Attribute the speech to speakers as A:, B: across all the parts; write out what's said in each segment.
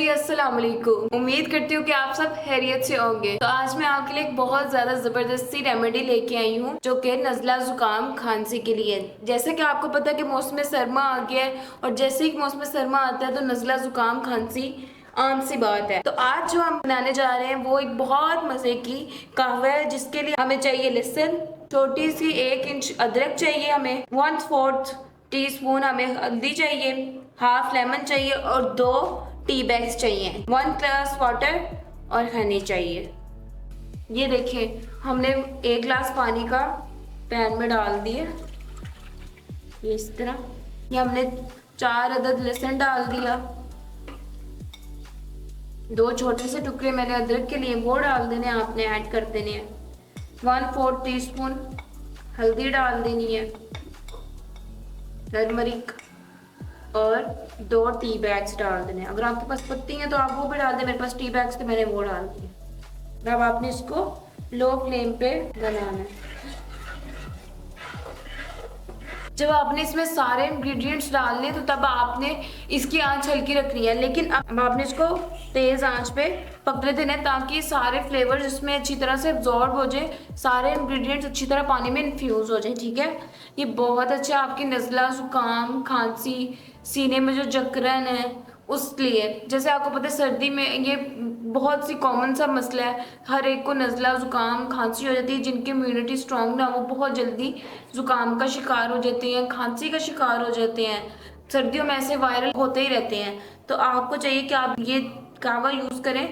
A: जी अस्सलाम वालेकुम। उम्मीद करती हूँ कि आप सब खैरियत से होंगे। तो आज मैं आपके लिए एक बहुत ज्यादा जबरदस्ती रेमेडी लेके आई हूँ जो कि नज़ला जुकाम खांसी के लिए। जैसे कि आपको पता है कि मौसम सरमा आ गया है और जैसे ही मौसम सरमा आता है तो नज़ला जुकाम खांसी आम सी बात है। तो आज जो हम बनाने जा रहे हैं वो एक बहुत मजे की कहवा है जिसके लिए हमें चाहिए लहसुन, छोटी सी 1 इंच अदरक चाहिए, हमें 1/4 टीस्पून हमें हल्दी चाहिए, हाफ लेमन चाहिए और 2 टी बैग्स चाहिए, 1 ग्लास वाटर और हनी चाहिए। ये देखिए हमने 1 ग्लास पानी का पैन में डाल दिए, ये इस तरह। ये हमने 4 अदद लहसुन डाल दिया, 2 छोटे से टुकड़े मैंने अदरक के लिए वो डाल देने, आपने ऐड कर देने हैं। 1/4 टीस्पून हल्दी डाल देनी है, टर्मरिक और 2 टी बैग्स डाल देने। अगर आपके पास पत्ती है तो आप वो भी डाल दें, मेरे पास टी बैग्स थे मैंने वो डाल दिए। अब आपने इसको लो फ्लेम पे बनाना है। जब आपने इसमें सारे इंग्रेडिएंट्स डालने तो तब आपने इसकी आंच हल्की रखनी है, लेकिन अब आपने इसको तेज आंच पे पकने देना है ताकि सारे फ्लेवर्स इसमें अच्छी तरह से एब्जॉर्ब हो जाए, सारे इंग्रेडिएंट्स अच्छी तरह पानी में इन्फ्यूज हो जाए। ठीक है, ये बहुत अच्छा आपकी नज़ला जुकाम खांसी सीने में जो जकड़न है उस लिए। जैसे आपको पता है सर्दी में ये बहुत सी कॉमन सा मसला है, हर एक को नज़ला ज़ुकाम खांसी हो जाती है। जिनकी इम्यूनिटी स्ट्रांग ना वो बहुत जल्दी ज़ुकाम का शिकार हो जाते हैं, खांसी का शिकार हो जाते हैं। सर्दियों में ऐसे वायरल होते ही रहते हैं। तो आपको चाहिए कि आप ये कावा यूज़ करें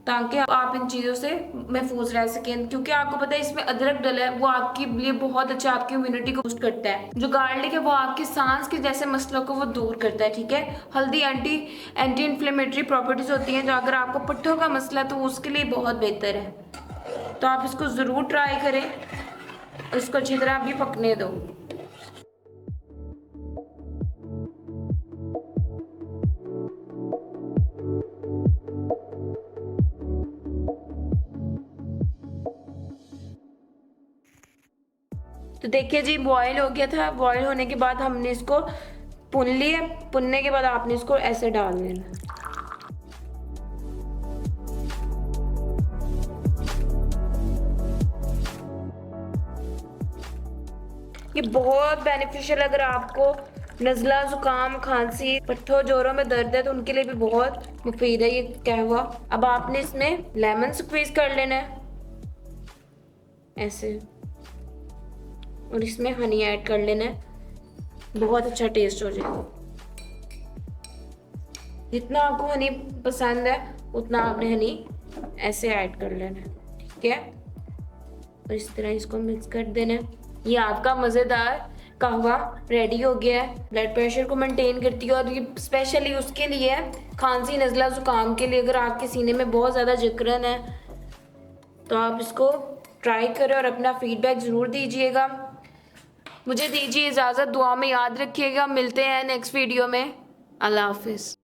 A: ताकि आप इन चीज़ों से महफूज रह सकें, क्योंकि आपको पता है इसमें अदरक डला है, वो आपके लिए बहुत अच्छा आपकी इम्यूनिटी को बूस्ट करता है। जो गार्लिक है वो आपके सांस के जैसे मसलों को वो दूर करता है। ठीक है, हल्दी एंटी इन्फ्लेमेटरी प्रॉपर्टीज होती हैं जो अगर आपको पट्ठों का मसला है तो उसके लिए बहुत बेहतर है। तो आप इसको ज़रूर ट्राई करें, इसको अच्छी तरह भी पकने दो। तो देखिए जी बॉयल हो गया था। बॉयल होने के बाद हमने इसको भुन लिया, भुनने के बाद आपने इसको ऐसे डाल देना। ये बहुत बेनिफिशियल, अगर आपको नज़ला जुकाम खांसी पट्ठों जोरों में दर्द है तो उनके लिए भी बहुत मुफीद है ये कहवा। अब आपने इसमें लेमन स्क्वीज कर लेना है ऐसे, और इसमें हनी ऐड कर लेना है, बहुत अच्छा टेस्ट हो जाएगा। जितना आपको हनी पसंद है उतना आपने हनी ऐसे ऐड कर लेना है। ठीक है, और इस तरह इसको मिक्स कर देना है। ये आपका मज़ेदार कहवा रेडी हो गया है। ब्लड प्रेशर को मेंटेन करती है और ये स्पेशली उसके लिए है, खांसी नज़ला ज़ुकाम के लिए। अगर आपके सीने में बहुत ज़्यादा जकड़न है तो आप इसको ट्राई करें और अपना फीडबैक ज़रूर दीजिएगा। मुझे दीजिए इजाज़त, दुआ में याद रखिएगा। मिलते हैं नेक्स्ट वीडियो में। अल्लाह हाफिज़।